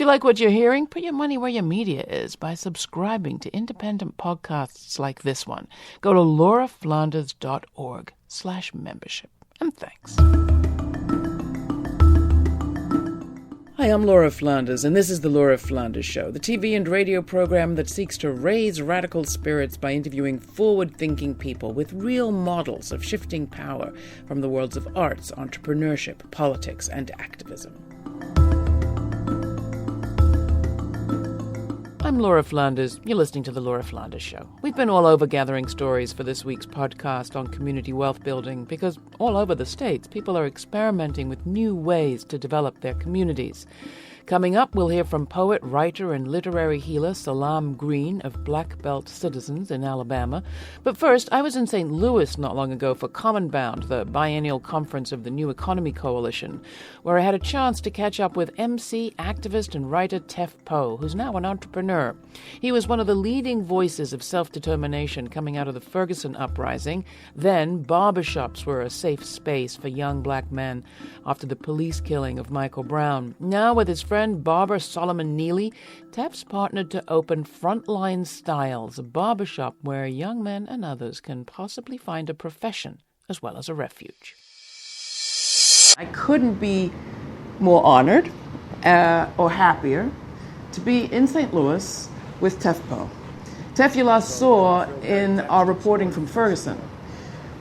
If you like what you're hearing, put your money where your media is by subscribing to independent podcasts like this one. Go to lauraflanders.org/membership. And thanks. Hi, I'm Laura Flanders, and this is The Laura Flanders Show, the TV and radio program that seeks to raise radical spirits by interviewing forward-thinking people with real models of shifting power from the worlds of arts, entrepreneurship, politics, and activism. I'm Laura Flanders. You're listening to The Laura Flanders Show. We've been all over gathering stories for this week's podcast on community wealth building because all over the States, people are experimenting with new ways to develop their communities. Coming up, we'll hear from poet, writer, and literary healer Salam Green of Black Belt Citizens in Alabama. But first, I was in St. Louis not long ago for Common Bound, the biennial conference of the New Economy Coalition, where I had a chance to catch up with MC, activist, and writer Tef Poe, who's now an entrepreneur. He was one of the leading voices of self-determination coming out of the Ferguson uprising. Then, barbershops were a safe space for young black men after the police killing of Michael Brown. Now, with his friend barber Solomon Neely, Tef's partnered to open Frontline Styles, a barbershop where young men and others can possibly find a profession as well as a refuge. I couldn't be more honored or happier to be in St. Louis with Tef Poe. Tef you last saw in our reporting from Ferguson.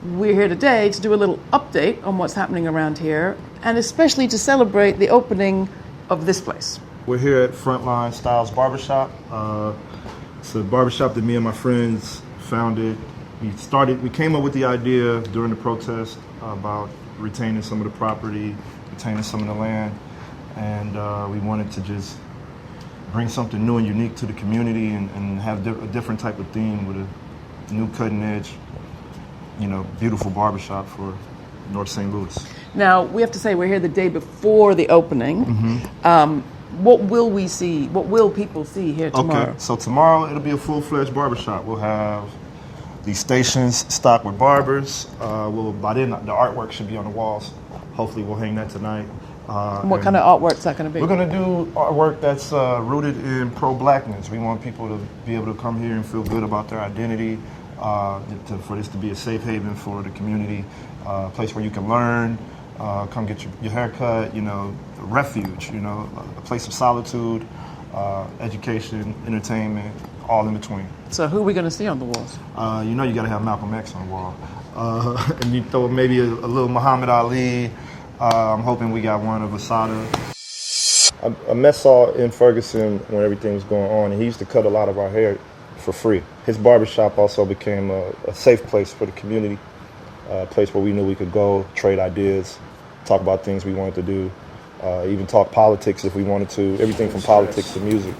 We're here today to do a little update on what's happening around here, and especially to celebrate the opening of this place. We're here at Frontline Styles Barbershop. It's a barbershop that me and my friends founded. We came up with the idea during the protest about retaining some of the property, retaining some of the land, and we wanted to just bring something new and unique to the community and have a different type of theme with a new cutting edge, beautiful barbershop for North St. Louis. Now, we have to say we're here the day before the opening. Mm-hmm. What will we see? What will people see here tomorrow? Okay, so tomorrow it'll be a full-fledged barbershop. We'll have these stations stocked with barbers. By then, the artwork should be on the walls. Hopefully, we'll hang that tonight. What kind of artwork is that going to be? We're going to do artwork that's rooted in pro-blackness. We want people to be able to come here and feel good about their identity, for this to be a safe haven for the community, a place where you can learn, come get your hair cut, a refuge, a place of solitude, education, entertainment, all in between. So who are we going to see on the walls? You got to have Malcolm X on the wall. And you throw maybe a little Muhammad Ali. I'm hoping we got one of Asada. I met Saul in Ferguson when everything was going on, and he used to cut a lot of our hair for free. His barbershop also became a safe place for the community, a place where we knew we could go, trade ideas, talk about things we wanted to do, even talk politics if we wanted to, everything from politics to music.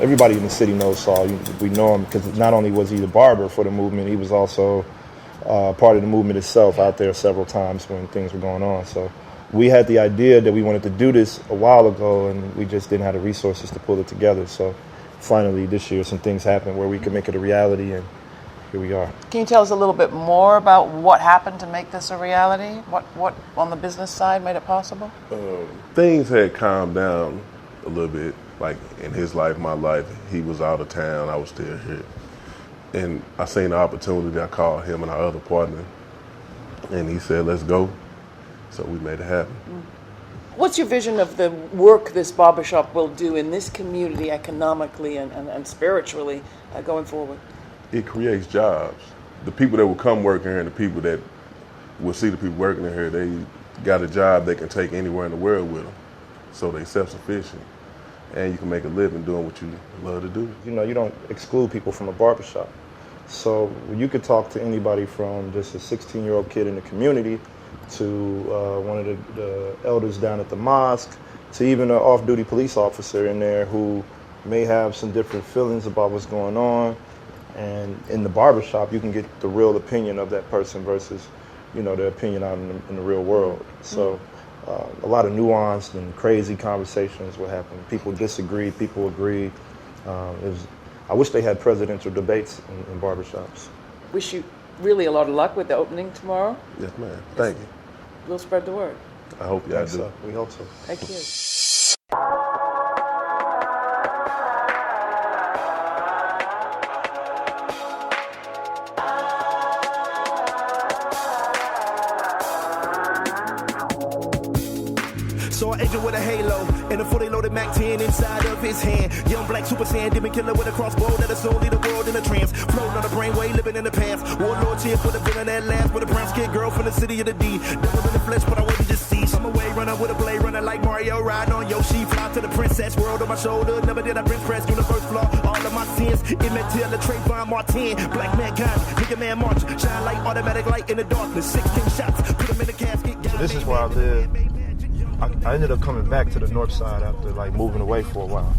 Everybody in the city knows Saul. We know him because not only was he the barber for the movement, he was also part of the movement itself out there several times when things were going on. So we had the idea that we wanted to do this a while ago, and we just didn't have the resources to pull it together. So finally this year some things happened where we could make it a reality, and here we are. Can you tell us a little bit more about what happened to make this a reality? What on the business side made it possible? Things had calmed down a little bit, like in his life, my life. He was out of town, I was still here. And I seen the opportunity, I called him and our other partner, and he said, let's go. So we made it happen. What's your vision of the work this barbershop will do in this community economically and spiritually going forward? It creates jobs. The people that will come work here and the people that will see the people working in here, they got a job they can take anywhere in the world with them. So they self-sufficient. And you can make a living doing what you love to do. You don't exclude people from a barbershop. So you could talk to anybody from just a 16-year-old kid in the community to one of the elders down at the mosque, to even an off-duty police officer in there who may have some different feelings about what's going on. And in the barbershop, you can get the real opinion of that person versus, their opinion out in the real world. So a lot of nuanced and crazy conversations will happen. People disagree, people agree. I wish they had presidential debates in barbershops. Wish you really a lot of luck with the opening tomorrow. Yes, ma'am. Thank you. We'll spread the word. I hope y'all do. So. We hope so. Thank you. with a halo and a fully loaded Mac 10 inside of his hand. Young black super saiyan, demon killer with a crossbow that'll soul lead the world in a trance. Floating on the brainwave, living in the past. Warlord cheer for the villain that last. With a brown skinned girl from the city of the D. Devil in the flesh, but I wait to just see. I'm away runner with a blade runner like Mario, riding on Yoshi. Fly to the princess world on my shoulder. Never did I bench press, universe flaw. All of my sins, Emmett Till, Trayvon Martin. Black man kind, nigga man march. Shine like automatic light in the darkness. 16 shots, put them in the casket. So this is where I live. I ended up coming back to the north side after like moving away for a while.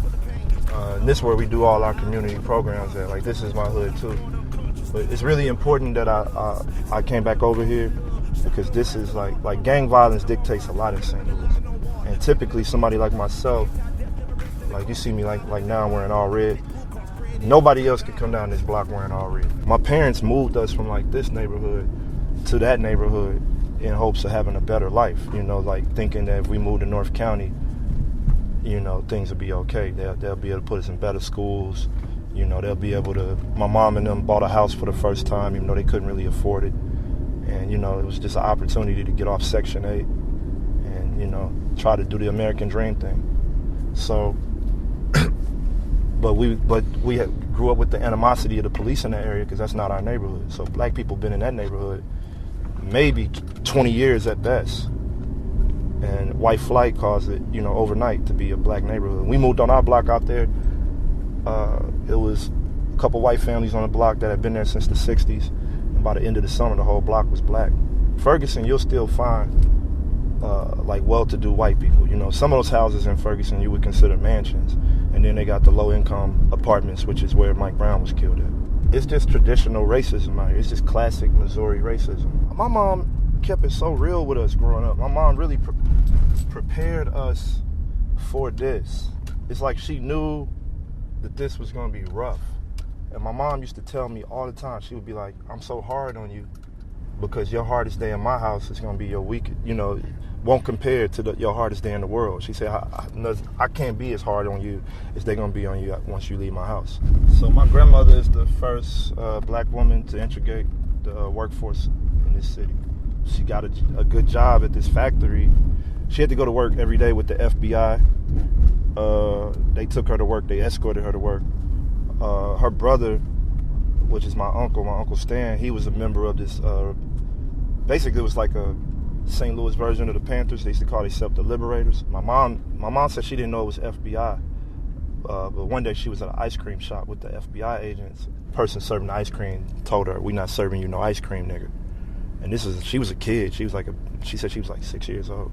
And this is where we do all our community programs at. Like this is my hood too. But it's really important that I came back over here because this is like gang violence dictates a lot in St. Louis. And typically somebody like myself, like you see me like now I'm wearing all red. Nobody else could come down this block wearing all red. My parents moved us from like this neighborhood to that neighborhood in hopes of having a better life, you know, like thinking that if we moved to North County, you know, things will be okay. They'll be able to put us in better schools. You know, they'll be able to, my mom and them bought a house for the first time, even though they couldn't really afford it. And, you know, it was just an opportunity to get off Section 8 and, you know, try to do the American dream thing. So, but we grew up with the animosity of the police in that area because that's not our neighborhood. So black people been in that neighborhood maybe 20 years at best. And white flight caused it, you know, overnight to be a black neighborhood. We moved on our block out there. It was a couple white families on the block that had been there since the 60s. And by the end of the summer, the whole block was black. Ferguson, you'll still find like well-to-do white people. You know, some of those houses in Ferguson you would consider mansions. And then they got the low-income apartments, which is where Mike Brown was killed at. It's just traditional racism out here. It's just classic Missouri racism. My mom kept it so real with us growing up. My mom really prepared us for this. It's like she knew that this was going to be rough. And my mom used to tell me all the time, she would be like, I'm so hard on you because your hardest day in my house is going to be your week, you know, won't compare to your hardest day in the world. She said, I can't be as hard on you as they're going to be on you once you leave my house. So my grandmother is the first black woman to integrate the workforce in this city. She got a good job at this factory. She had to go to work every day with the FBI. They took her to work. They escorted her to work. Her brother, which is my Uncle Stan, he was a member of this, basically it was like a St. Louis version of the Panthers. They used to call themselves the Liberators. My mom said she didn't know it was FBI. But one day she was at an ice cream shop with the FBI agents. The person serving the ice cream told her, "We not serving you no ice cream, nigga." And she was a kid. She said she was like 6 years old.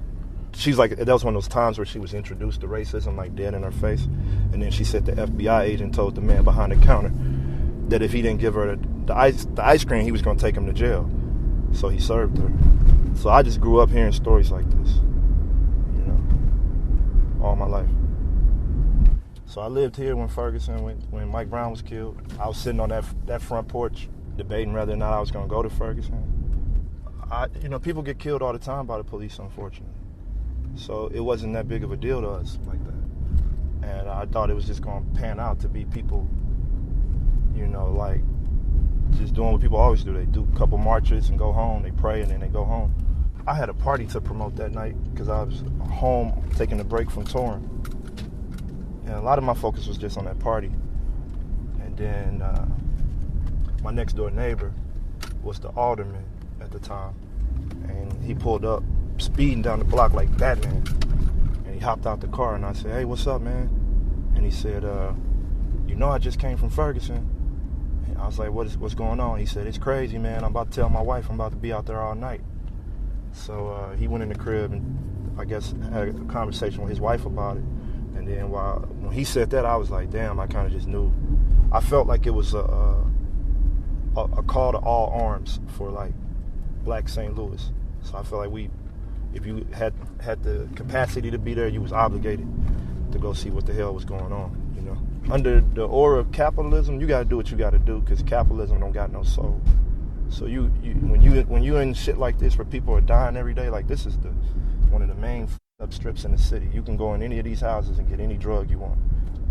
She's like, that was one of those times where she was introduced to racism, like dead in her face. And then she said the FBI agent told the man behind the counter that if he didn't give her the ice cream, he was going to take him to jail. So he served her. So I just grew up hearing stories like this, you know, all my life. So I lived here when when Mike Brown was killed. I was sitting on that front porch debating whether or not I was going to go to Ferguson. You know, people get killed all the time by the police, unfortunately. So it wasn't that big of a deal to us like that. And I thought it was just going to pan out to be people, you know, like just doing what people always do. They do a couple marches and go home. They pray and then they go home. I had a party to promote that night because I was home taking a break from touring. And a lot of my focus was just on that party. And then my next door neighbor was the alderman at the time. And he pulled up speeding down the block like Batman. And he hopped out the car and I said, "Hey, what's up, man?" And he said, "You know I just came from Ferguson." And I was like, what's going on? He said, "It's crazy, man. I'm about to tell my wife I'm about to be out there all night." So he went in the crib and I guess had a conversation with his wife about it. And then when he said that, I was like, damn, I kind of just knew. I felt like it was a call to all arms for like black St. Louis. So I felt like if you had the capacity to be there, you was obligated to go see what the hell was going on, you know. Under the aura of capitalism, you got to do what you got to do because capitalism don't got no soul. So when you in shit like this where people are dying every day, like this is one of the main up strips in the city. You can go in any of these houses and get any drug you want.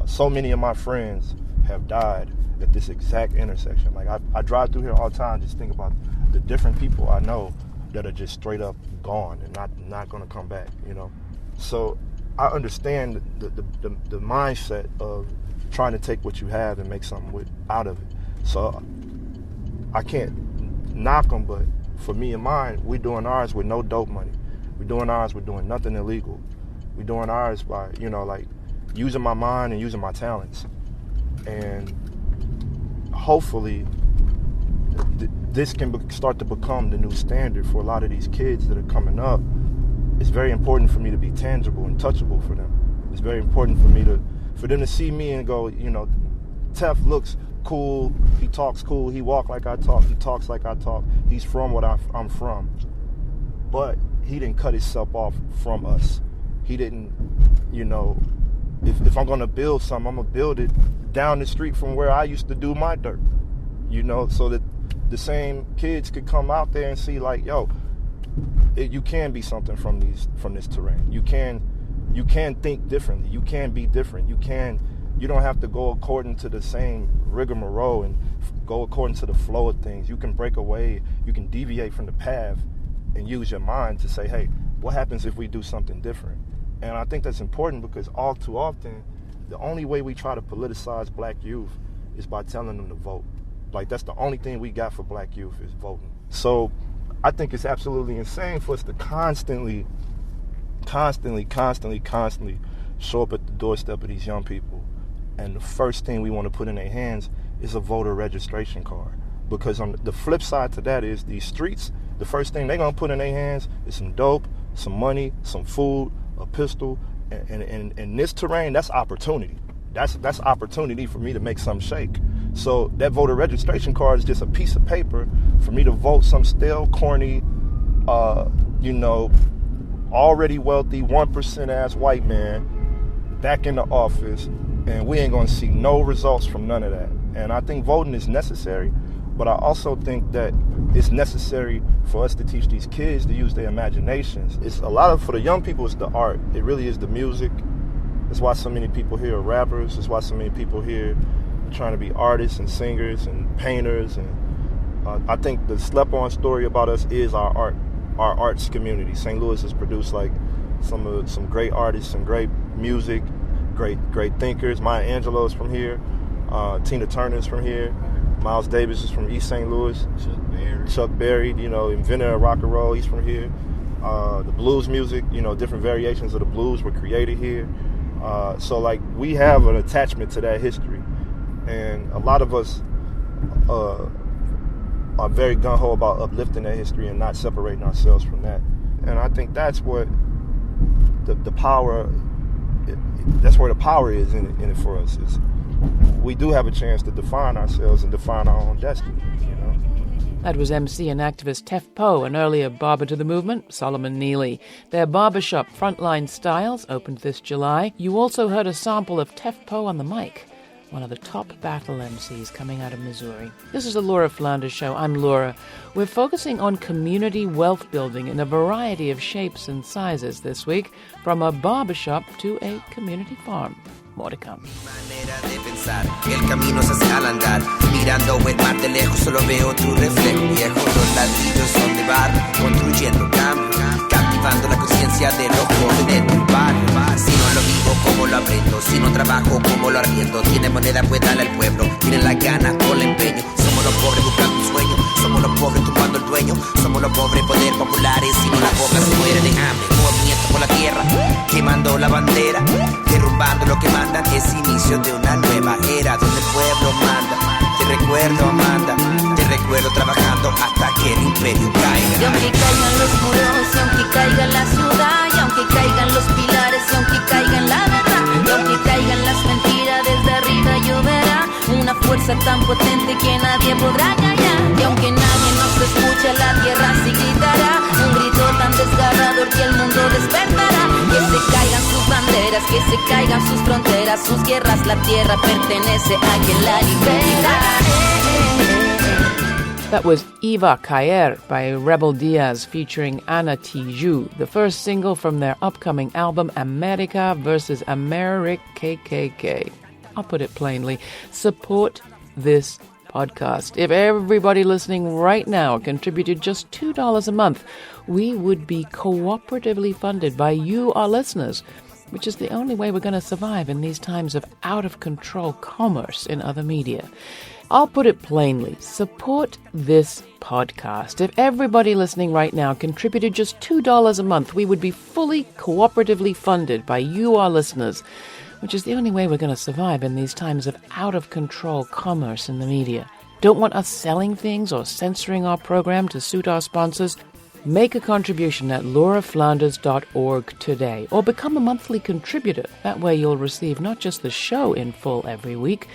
So many of my friends have died at this exact intersection. Like I drive through here all the time, just think about the different people I know that are just straight up gone and not going to come back, you know. So I understand the mindset of trying to take what you have and make something out of it. So I can't knock them, but for me and mine, we're doing ours with no dope money. We're doing ours with doing nothing illegal. We're doing ours by, like using my mind and using my talents. And hopefully this can start to become the new standard for a lot of these kids that are coming up. It's very important for me to be tangible and touchable for them. It's very important for them to see me and go, Tef looks cool, he talks cool, he walk like I talk, he talks like I talk, he's from what I'm from. But he didn't cut himself off from us. He didn't, if I'm gonna build something, I'm gonna build it down the street from where I used to do my dirt, so that the same kids could come out there and see like, you can be something from this terrain. You can think differently. You can be different. You don't have to go according to the same rigmarole and go according to the flow of things. You can break away. You can deviate from the path and use your mind to say, hey, what happens if we do something different? And I think that's important because all too often, the only way we try to politicize black youth is by telling them to vote. Like, that's the only thing we got for black youth is voting. So I think it's absolutely insane for us to constantly show up at the doorstep of these young people. And the first thing we want to put in their hands is a voter registration card. Because on the flip side to that is these streets, the first thing they're going to put in their hands is some dope, some money, some food, a pistol. And in this terrain, that's opportunity. That's opportunity for me to make something shake. So that voter registration card is just a piece of paper for me to vote some stale, corny, already wealthy, 1% ass white man back in the office, and we ain't gonna see no results from none of that. And I think voting is necessary, but I also think that it's necessary for us to teach these kids to use their imaginations. It's for the young people, it's the art. It really is the music. That's why so many people here are rappers. That's why so many people here are trying to be artists and singers and painters. And I think the slept-on story about us is our arts community. St. Louis has produced like some great artists and great music, great thinkers. Maya Angelou's from here. Tina Turner's from here. Miles Davis is from East St. Louis. Chuck Berry, inventor of rock and roll, he's from here. The blues music, different variations of the blues were created here. So like we have an attachment to that history. And a lot of us are very gung-ho about uplifting that history and not separating ourselves from that. And I think that's what the power, that's where the power is in it for us. Is we do have a chance to define ourselves and define our own destiny, That was MC and activist Tef Poe and earlier barber to the movement, Solomon Neely. Their Barbershop Frontline Styles opened this July. You also heard a sample of Tef Poe on the mic, one of the top battle MCs coming out of Missouri. This is the Laura Flanders Show. I'm Laura. We're focusing on community wealth building in a variety of shapes and sizes this week, from a barbershop to a community farm. More to come. Manera de pensar, el camino se hace al andar, mirando el mar de lejos solo veo tu reflejo viejo, los ladrillos son de barro, construyendo cambio, captivando la conciencia de los jóvenes del barrio. Si no lo vivo, ¿cómo lo aprendo? Si no trabajo, ¿cómo lo arriendo? Tiene moneda, pues dale al pueblo, tienen las ganas con el empeño. Somos los pobres buscando un sueño, somos los pobres tumbando el dueño, somos los pobres poder populares, si no la boca se muere de hambre. Movimiento por la tierra, quemando la bandera, derrumbando lo que mandan, es inicio de una nueva era donde el pueblo manda. Te recuerdo, Amanda, te recuerdo trabajando hasta que el imperio caiga. Y aunque caigan los muros, y aunque caiga la ciudad, y aunque caigan los pilares, y aunque caigan la verdad, y aunque caigan las mentiras, desde arriba lloverá una fuerza tan potente que nadie podrá callar. Y aunque nadie nos escuche, la tierra sí gritará un grito tan desgarrador que el mundo despertará. Que se caigan sus banderas, que se caigan sus fronteras, sus guerras, la tierra pertenece a quien la libera. That was Iva Caer by Rebel Diaz featuring Ana Tijoux, the first single from their upcoming album America vs. Americ KKK. I'll put it plainly, support this podcast. If everybody listening right now contributed just $2 a month, we would be cooperatively funded by you, our listeners. which is the only way we're going to survive in these times of out-of-control commerce in other media. I'll put it plainly, support this podcast. If everybody listening right now contributed just $2 a month, we would be fully cooperatively funded by you, our listeners, which is the only way we're going to survive in these times of out-of-control commerce in the media. Don't want us selling things or censoring our program to suit our sponsors? Make a contribution at lauraflanders.org today, or become a monthly contributor. That way you'll receive not just the show in full every week,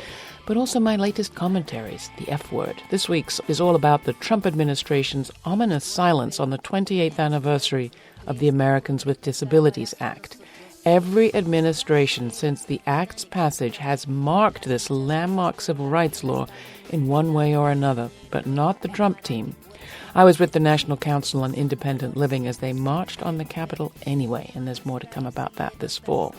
but also my latest commentaries, The F Word. This week's is all about the Trump administration's ominous silence on the 28th anniversary of the Americans with Disabilities Act. Every administration since the Act's passage has marked this landmark civil rights law in one way or another, but not the Trump team. I was with the National Council on Independent Living as they marched on the Capitol anyway, and there's more to come about that this fall.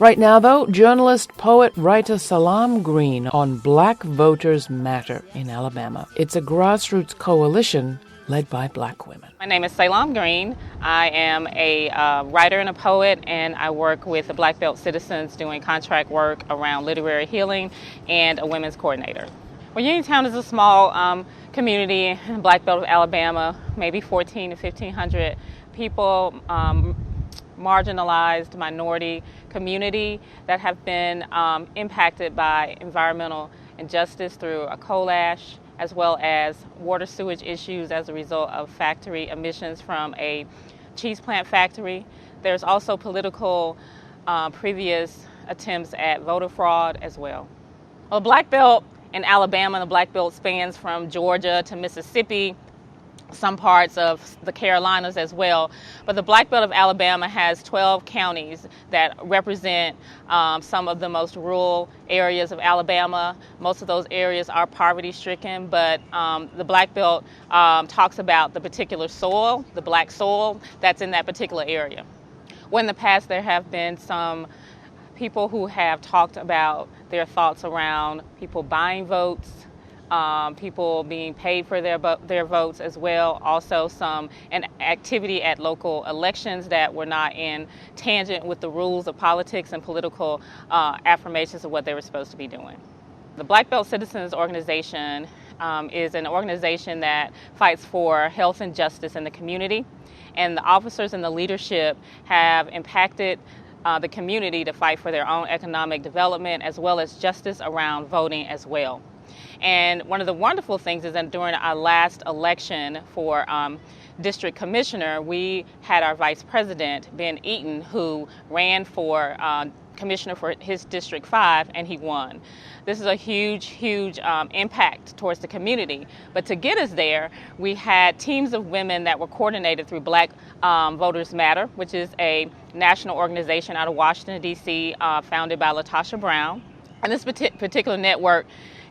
Right now, though, journalist, poet, writer Salam Green on Black Voters Matter in Alabama. It's a grassroots coalition led by black women. My name is Salam Green. I am a writer and a poet, and I work with the Black Belt Citizens doing contract work around literary healing and a women's coordinator. Well, Uniontown is a small community in Black Belt of Alabama, maybe 1,400 to 1,500 people, marginalized minority community that have been impacted by environmental injustice through a coal ash, as well as water sewage issues as a result of factory emissions from a cheese plant factory. There's also political previous attempts at voter fraud as well. Well, Black Belt in Alabama, the Black Belt spans from Georgia to Mississippi, some parts of the Carolinas as well. But the Black Belt of Alabama has 12 counties that represent some of the most rural areas of Alabama. Most of those areas are poverty-stricken, but the Black Belt talks about the particular soil, the black soil, that's in that particular area. Well, in the past, there have been some people who have talked about their thoughts around people buying votes, people being paid for their votes as well. Also an activity at local elections that were not in tangent with the rules of politics and political affirmations of what they were supposed to be doing. The Black Belt Citizens Organization is an organization that fights for health and justice in the community, and the officers and the leadership have impacted the community to fight for their own economic development as well as justice around voting as well. And one of the wonderful things is that during our last election for district commissioner, we had our vice president, Ben Eaton, who ran for commissioner for his District 5, and he won. This is a huge impact towards the community. But to get us there, we had teams of women that were coordinated through Black Voters Matter, which is a national organization out of Washington, D.C., founded by LaTosha Brown. And this particular network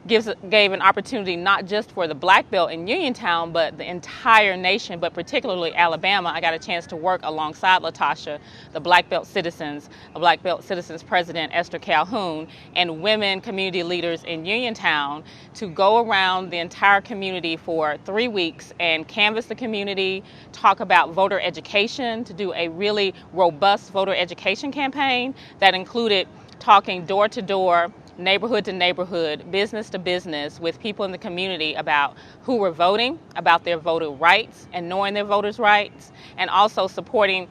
gave an opportunity not just for the Black Belt in Uniontown, but the entire nation, but particularly Alabama. I got a chance to work alongside LaTosha, the Black Belt Citizens, the Black Belt Citizens President Esther Calhoun, and women community leaders in Uniontown to go around the entire community for 3 weeks and canvass the community, talk about voter education, to do a really robust voter education campaign that included talking door to door, neighborhood to neighborhood, business to business with people in the community about who were voting, about their voter rights and knowing their voters' rights, and also supporting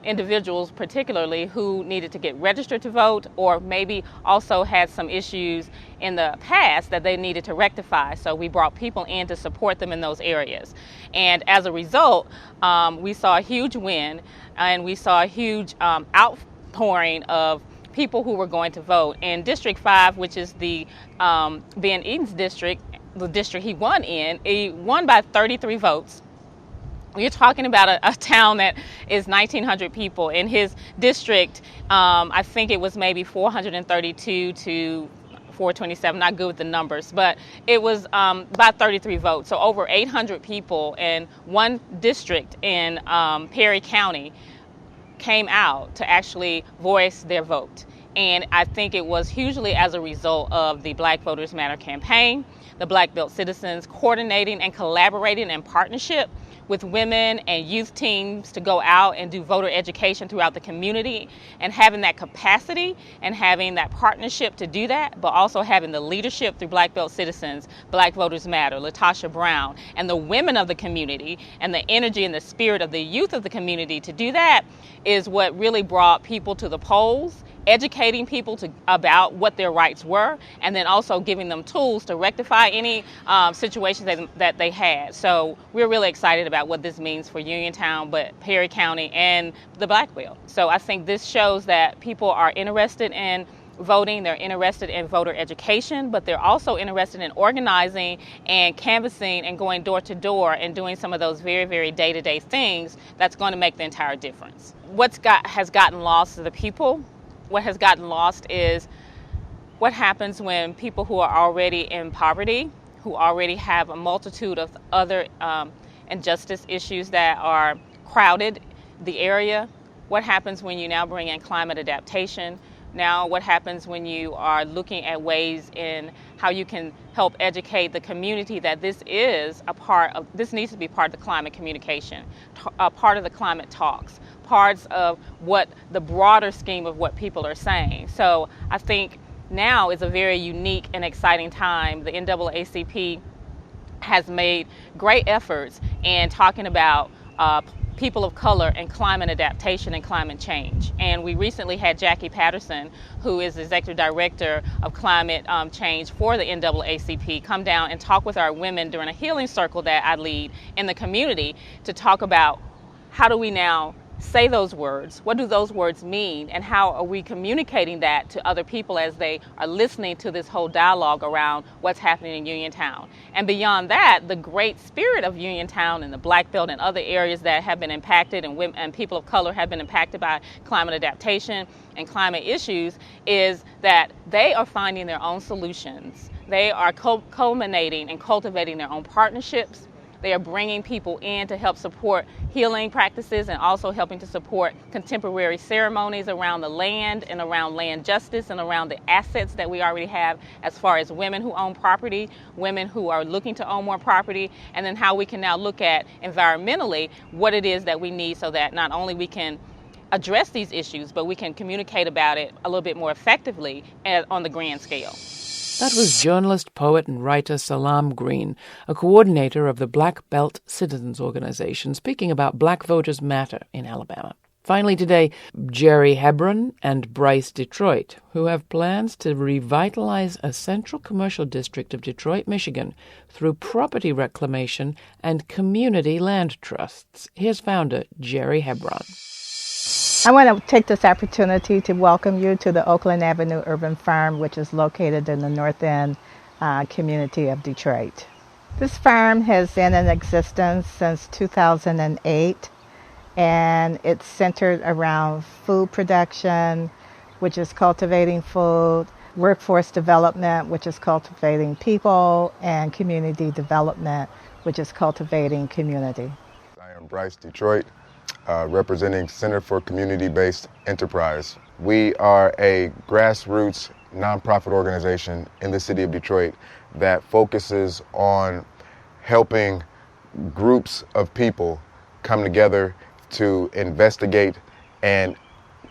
individuals particularly who needed to get registered to vote or maybe also had some issues in the past that they needed to rectify. So we brought people in to support them in those areas. And as a result, we saw a huge win, and we saw a huge outpouring of people who were going to vote. In District 5, which is the Ben Eaton's district, the district he won by 33 votes. You're talking about a town that is 1,900 people. In his district, I think it was maybe 432 to 427, not good with the numbers, but it was by 33 votes. So over 800 people in one district in Perry County came out to actually voice their vote. And I think it was hugely as a result of the Black Voters Matter campaign, the Black Belt citizens coordinating and collaborating in partnership with women and youth teams to go out and do voter education throughout the community, and having that capacity and having that partnership to do that, but also having the leadership through Black Belt Citizens, Black Voters Matter, LaTosha Brown, and the women of the community, and the energy and the spirit of the youth of the community to do that is what really brought people to the polls, educating people about what their rights were, and then also giving them tools to rectify any situations that they had. So we're really excited about what this means for Uniontown, but Perry County and the Black Belt. So I think this shows that people are interested in voting, they're interested in voter education, but they're also interested in organizing and canvassing and going door to door and doing some of those very, very day-to-day things that's going to make the entire difference. Has gotten lost to the people. What has gotten lost is what happens when people who are already in poverty, who already have a multitude of other injustice issues that are crowded the area. What happens when you now bring in climate adaptation? Now what happens when you are looking at ways in how you can help educate the community that this needs to be part of the climate communication, part of the climate talks, parts of what the broader scheme of what people are saying. So I think now is a very unique and exciting time. The NAACP has made great efforts in talking about people of color and climate adaptation and climate change. And we recently had Jackie Patterson, who is the Executive Director of Climate Change for the NAACP, come down and talk with our women during a healing circle that I lead in the community to talk about how do we now say those words, what do those words mean, and how are we communicating that to other people as they are listening to this whole dialogue around what's happening in Uniontown. And beyond that, the great spirit of Uniontown and the Black Belt and other areas that have been impacted and women and people of color have been impacted by climate adaptation and climate issues is that they are finding their own solutions. They are culminating and cultivating their own partnerships. They are bringing people in to help support healing practices and also helping to support contemporary ceremonies around the land and around land justice and around the assets that we already have as far as women who own property, women who are looking to own more property, and then how we can now look at environmentally what it is that we need so that not only we can address these issues, but we can communicate about it a little bit more effectively on the grand scale. That was journalist, poet, and writer Salam Green, a coordinator of the Black Belt Citizens Organization, speaking about Black Voters Matter in Alabama. Finally today, Jerry Hebron and Bryce Detroit, who have plans to revitalize a central commercial district of Detroit, Michigan, through property reclamation and community land trusts. Here's founder Jerry Hebron. I want to take this opportunity to welcome you to the Oakland Avenue Urban Farm, which is located in the North End community of Detroit. This farm has been in existence since 2008, and it's centered around food production, which is cultivating food, workforce development, which is cultivating people, and community development, which is cultivating community. I am Bryce Detroit, representing Center for Community-Based Enterprise. We are a grassroots nonprofit organization in the city of Detroit that focuses on helping groups of people come together to investigate and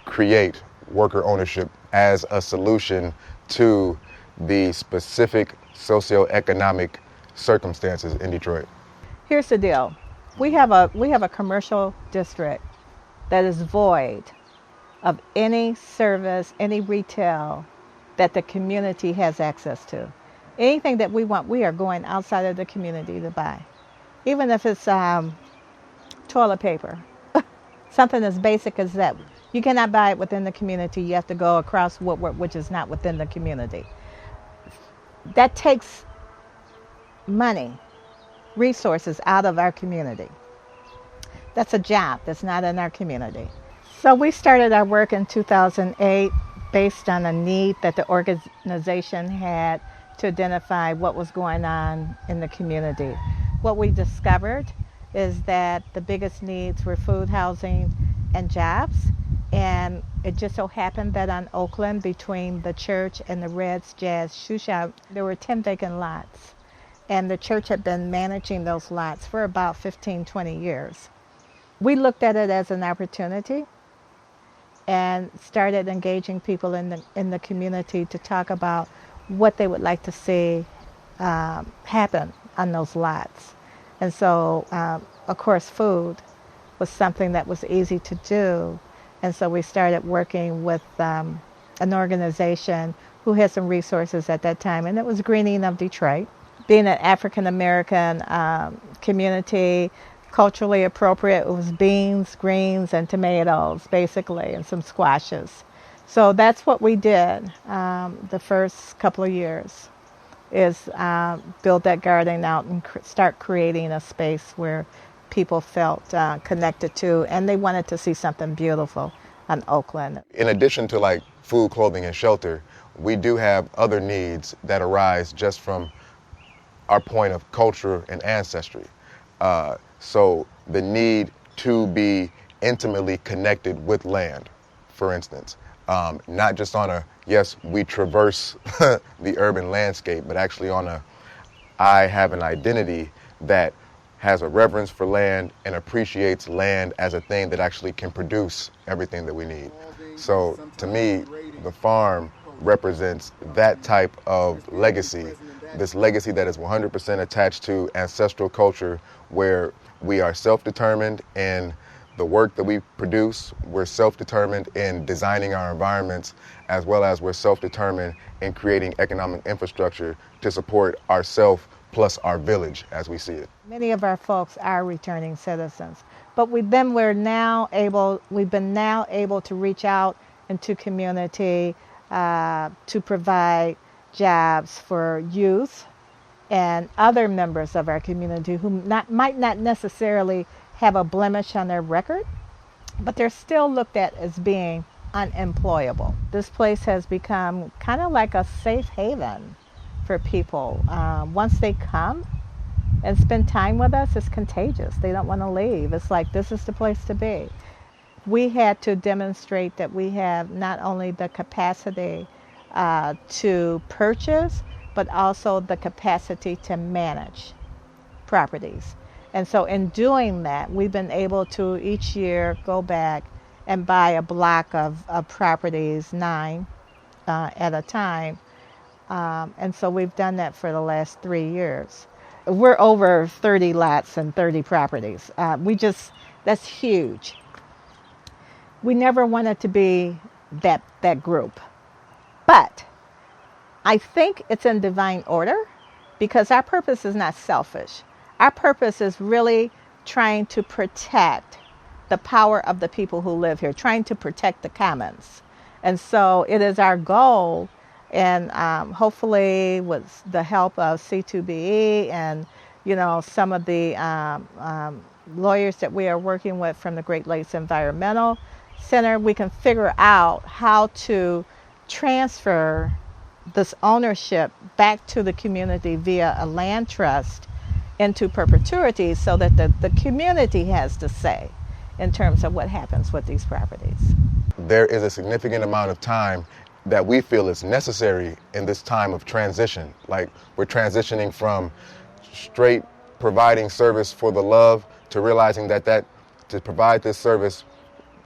create worker ownership as a solution to the specific socioeconomic circumstances in Detroit. Here's the deal. We have a commercial district that is void of any service, any retail that the community has access to. Anything that we want, we are going outside of the community to buy. Even if it's toilet paper, something as basic as that. You cannot buy it within the community. You have to go across Woodward, which is not within the community. That takes money, resources out of our community. That's a job that's not in our community. So we started our work in 2008 based on a need that the organization had to identify what was going on in the community. What we discovered is that the biggest needs were food, housing, and jobs. And it just so happened that on Oakland, between the church and the Reds Jazz Shoe Shop, there were 10 vacant lots. And the church had been managing those lots for about 15, 20 years. We looked at it as an opportunity and started engaging people in the community to talk about what they would like to see happen on those lots. And so, of course, food was something that was easy to do. And so we started working with an organization who had some resources at that time, and it was Greening of Detroit. Being an African-American community, culturally appropriate, it was beans, greens, and tomatoes, basically, and some squashes. So that's what we did the first couple of years, is build that garden out and start creating a space where people felt connected to, and they wanted to see something beautiful on Oakland. In addition to like food, clothing, and shelter, we do have other needs that arise just from our point of culture and ancestry. So the need to be intimately connected with land, for instance, not just on a, yes, we traverse the urban landscape, but actually on a, I have an identity that has a reverence for land and appreciates land as a thing that actually can produce everything that we need. So to me, the farm represents that type of legacy, this legacy that is 100% attached to ancestral culture, where we are self-determined in the work that we produce, we're self-determined in designing our environments, as well as we're self-determined in creating economic infrastructure to support ourselves plus our village as we see it. Many of our folks are returning citizens, but we've been now able to reach out into community to provide jobs for youth and other members of our community who might not necessarily have a blemish on their record, but they're still looked at as being unemployable. This place has become kind of like a safe haven for people. Once they come and spend time with us, it's contagious. They don't want to leave. It's like, this is the place to be. We had to demonstrate that we have not only the capacity to purchase, but also the capacity to manage properties. And so in doing that, we've been able to each year go back and buy a block of properties, 9 at a time. And so we've done that for the last 3 years. We're over 30 lots and 30 properties. That's huge. We never wanted to be that group. But I think it's in divine order, because our purpose is not selfish. Our purpose is really trying to protect the power of the people who live here, trying to protect the commons. And so it is our goal, and hopefully with the help of C2BE and some of the lawyers that we are working with from the Great Lakes Environmental Center, we can figure out how to transfer this ownership back to the community via a land trust into perpetuity, so that the community has to say in terms of what happens with these properties. There is a significant amount of time that we feel is necessary in this time of transition. Like, we're transitioning from straight providing service for the love to realizing that to provide this service,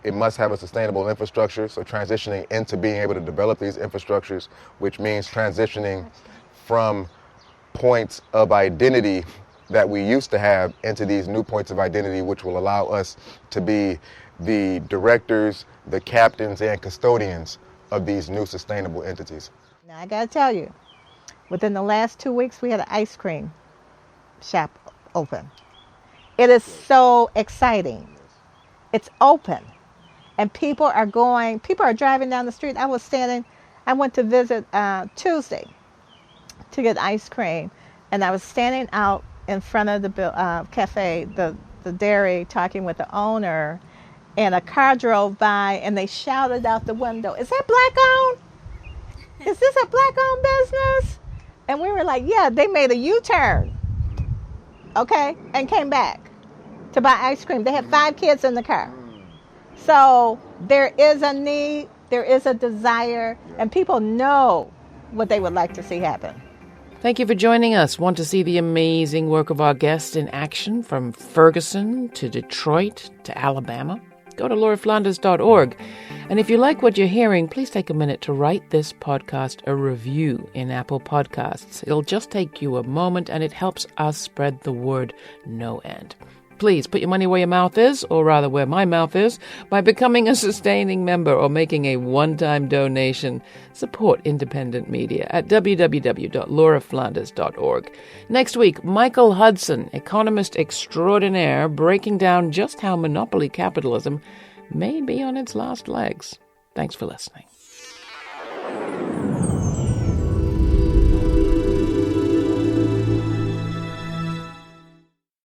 it must have a sustainable infrastructure. So transitioning into being able to develop these infrastructures, which means transitioning from points of identity that we used to have into these new points of identity, which will allow us to be the directors, the captains, and custodians of these new sustainable entities. Now, I gotta tell you, within the last 2 weeks, we had an ice cream shop open. It is so exciting. It's open. And people are driving down the street. I went to visit Tuesday to get ice cream, and I was standing out in front of the cafe, the dairy, talking with the owner, and a car drove by and they shouted out the window, "Is that black owned? Is this a black owned business?" And we were like, yeah, they made a U-turn, okay, and came back to buy ice cream. They had 5 kids in the car. So there is a need, there is a desire, and people know what they would like to see happen. Thank you for joining us. Want to see the amazing work of our guests in action from Ferguson to Detroit to Alabama? Go to lauraflanders.org. And if you like what you're hearing, please take a minute to write this podcast a review in Apple Podcasts. It'll just take you a moment, and it helps us spread the word no end. Please put your money where your mouth is, or rather where my mouth is, by becoming a sustaining member or making a one-time donation. Support independent media at www.lauraflanders.org. Next week, Michael Hudson, economist extraordinaire, breaking down just how monopoly capitalism may be on its last legs. Thanks for listening.